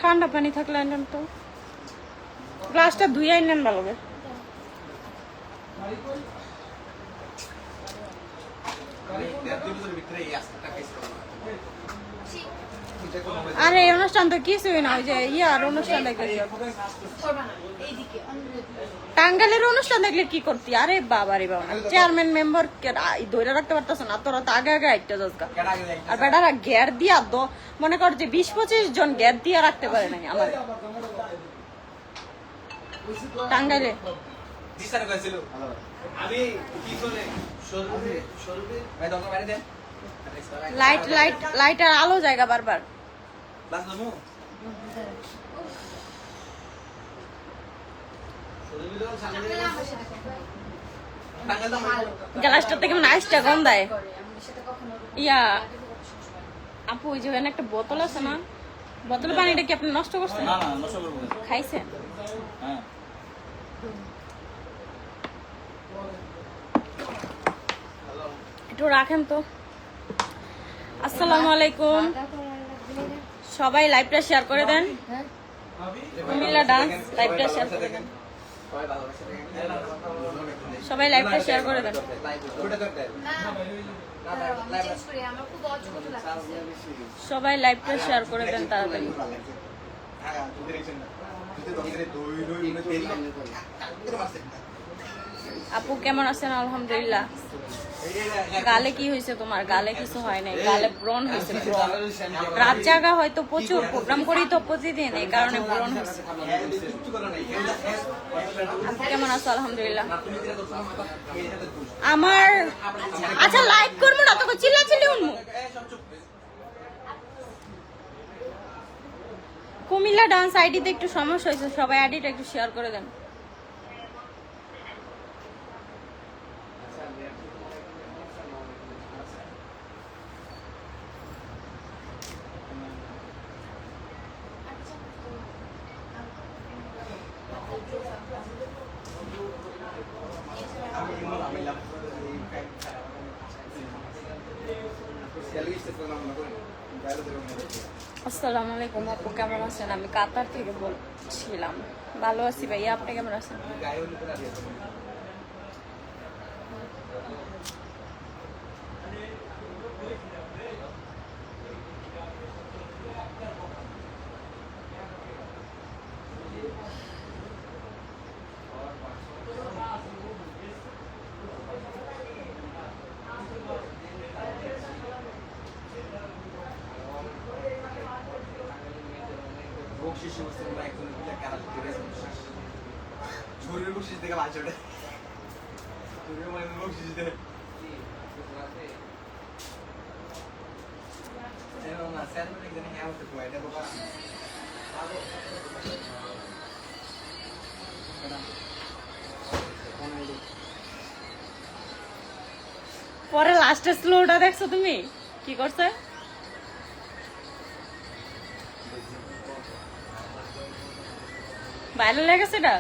ঠান্ডা পানি থাকলে আনলাম তো, গ্লাসটা ধুয়ে আনলেন ভালো করে। আরে এই অনুষ্ঠান তো কিছুই না, ওই যে ইয়ার অনুষ্ঠান দেখলে টাঙ্গালের অনুষ্ঠান দেখলে কি করতি? আরে বাবা রে বাবা, চেয়ারম্যান মেম্বার ধরে রাখতে পারতেছ না তোরা, তো আগে আগে আইতে যাস গা। আর বেটারা গ্যার দিয়া দো মনে কর যে 20-25 জন গ্যার দিয়া রাখতে পারে নাই আমার টাঙ্গাইলে। লাইট লাইট লাইট আর আলো জায়গা বারবার। গ্লাসটা থেকে মানে আইসটা গন্ধায়। ইয়া আপু ওই যে একটা বোতল আছে না, বোতলের পানিটা কি আপনি নষ্ট করছেন? খাইছেন? একটু রাখেন তো। আসসালামু আলাইকুম, সবাই লাইভটা শেয়ার করে দেন। কুমিল্লা ডান্স লাইভটা শেয়ার করে দেন, সবাই লাইভটা শেয়ার করে দেন। সবাই লাইভটা শেয়ার করে দেন তাড়াতাড়ি। আপু কেমন আছেন? আলহামদুলিল্লাহ। গালে কি হয়েছে তোমার? গালে কিছু হয় নাই, গালে ব্রণ হয়েছে। ব্রণ রাত জাগা হয়তো প্রচুর প্রোগ্রাম করি তো প্রতিদিন, এই কারণে ব্রণ হয়েছে। আপু কেমন আছো? আলহামদুলিল্লাহ। আমার আচ্ছা লাইক করবো না তোকে, চিল্লা চিল্লি উঠবো। কুমিল্লা ডান্স আইডিতে একটু সমস্যা হয়েছে, সবাই আইডিটা একটু শেয়ার করে দেন। আসসালামু আলাইকুম আপু, কেমন আছেন? আমি কাতার থেকে বলছিলাম। ভালো আছি ভাইয়া, আপনি কেমন আছেন? পরে লাস্টের স্লোটা দেখছো তুমি কি করছে? ভালো লেগেছে এটা?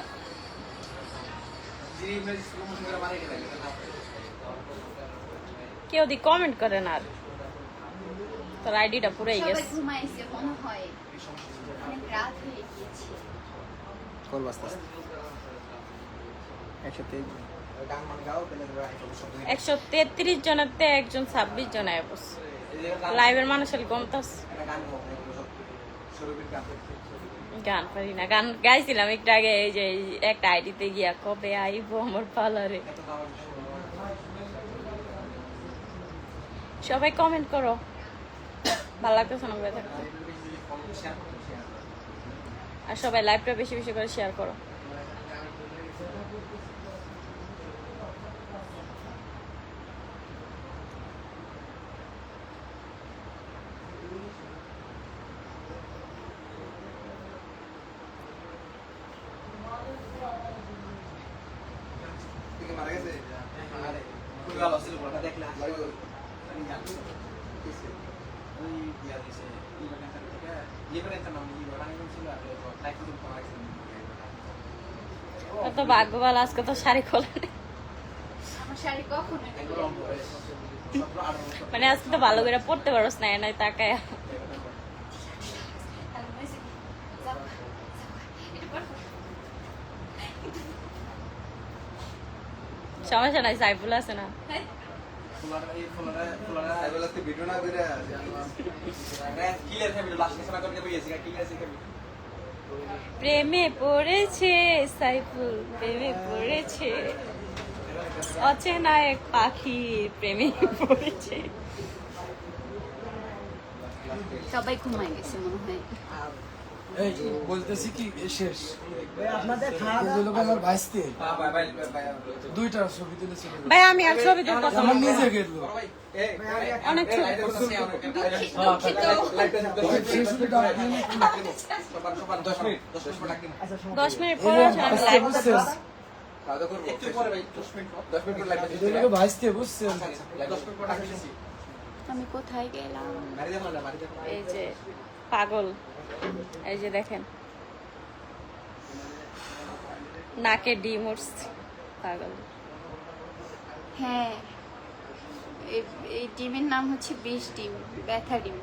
কেউ দি কমেন্ট করেন, আর তোর আইডিটা পুরাই গেছে। একশো 33 জনেতে একজন 26 জন আয় বস লাইভের মানুষের কমতাস। গান পারি না, গান গাইছিলাম একটু আগে, এই যে একটা আইডিতে গিয়া কবে আইবো আমার পার্লারে। সবাই কমেন্ট করো, ভালো লাগতেছে না থাকতে। আর সবাই লাইভটা বেশি বেশি করে শেয়ার করো। কত ভাগ্যবান, আজকে তো শাড়ি খোলা নেই। আমার শাড়ি কখন মানে আজকে তো ভালো করে পড়তে পারোস না, নাই তাকায়। সমস্যা নাই, সাইফুল আছে না। প্রেমে পড়েছে সাইফুল, প্রেমে পড়েছে, অচেনা এক পাখি প্রেমে পড়েছে। সবাই ঘুমাই গেছে মনে হয়। এই বলতেছি কি শেষ আপনাদের খাওয়া আমার ভাইস্তে দুইটা ছবি তুলেছিল ভাই আমি আর ছবি তুলতে আমার নিজে গেল অনেক ছবি। দশ মিনিট পরে আমি লাইভ ভাইস্তে বুঝছেন। আমি কোথায় গেলাম? এই যে পাগল, এই যে দেখেন নাকে ডিম উঠছে, পাগল। হ্যাঁ, এই ডিমের নাম হচ্ছে বিষ ডিম, ব্যথা ডিম।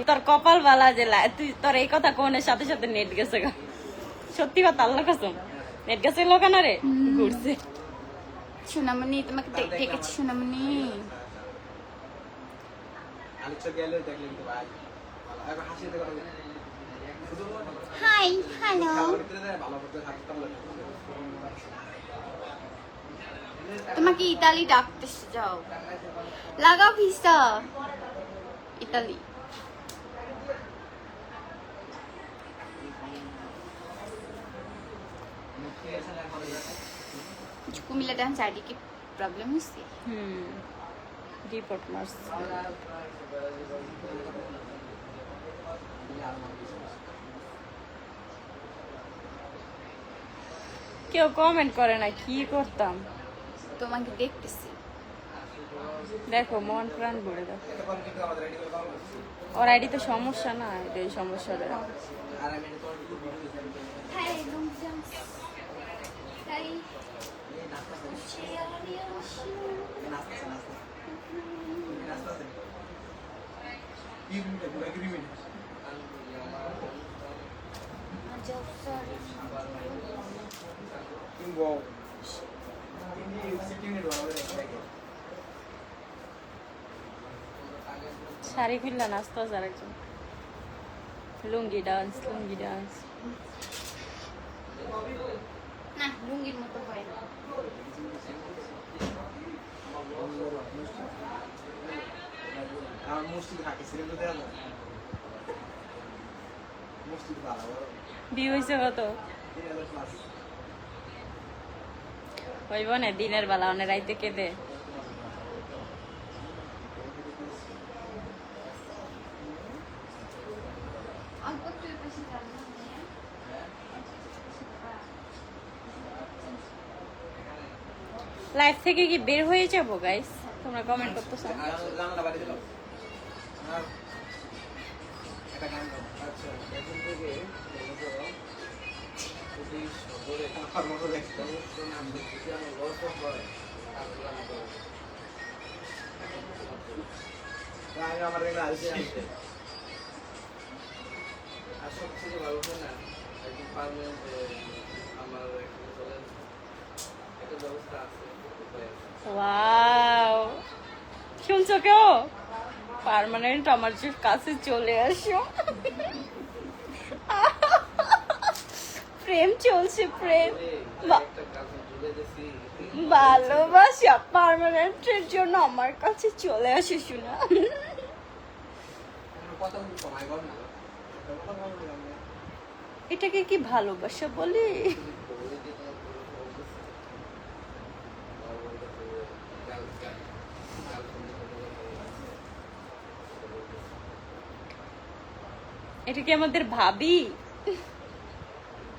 তোর কপাল বালা যে তুই তোর এই কথা কোনের সাথে সাথে নেট গেছে গা। সত্যি কথা, আল্লাহ কসম নেট গেছে লোকানা রে ঘুরছে। সোনামণি তোমাকে ডেকেছি সোনামণি। হাই হ্যালো, তোমাকে ইতালি ডাকতেছে, যাও লাগাও visa Italy. Comilla dance ID কি প্রবলেম হয়েছে? রিপোর্ট মারস। কেউ কমেন্ট করে না, কি করতাম। তোমাকে দেখতেছি। দেখো মন প্রাণ ভরে দাও। ওর আইডি তো সমস্যা না, এটাই সমস্যা দেয়। শাড়ি খুললা নাচতে আছে আরেকজন। লুঙ্গি ডান্স, লুঙ্গি ডান্স। না লুঙ্গির মতো হয় না। বিয়ে হয়েছে কত হইব না? দিনের বেলা অনেক রাইতে কেঁদে। লাইফ থেকে কি বের হয়ে যাবো গাইস? তোমরা কমেন্ট করতেছো। ওয়াও, শুনছো কেউ? পার্মানেন্ট আমার কাছে চলে আসো। প্রেম চলছে, প্রেম, ভালোবাসা পার্মানেন্টের জন্য আমার কাছে চলে আসে। শোনা এটাকে কি ভালোবাসা বলে? এটা কি আমাদের ভাবি?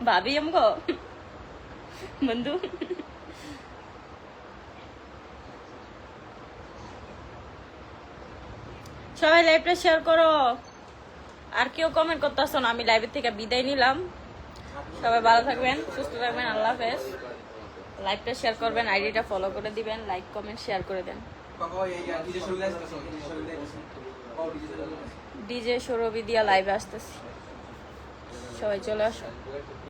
ভাবি আমগো বন্ধু। সবাই লাইভটা শেয়ার করো। আর কেউ কমেন্ট করতেছ না, আমি লাইভের থেকে বিদায় নিলাম। সবাই ভালো থাকবেন, সুস্থ থাকবেন, আল্লাহ হাফেজ। লাইভটা শেয়ার করবেন, আইডিটা ফলো করে দিবেন, লাইক কমেন্ট শেয়ার করে দেন। ডিজে সৌরভী দিয়া লাইভে আসতেছি, সবাই চলে আসো।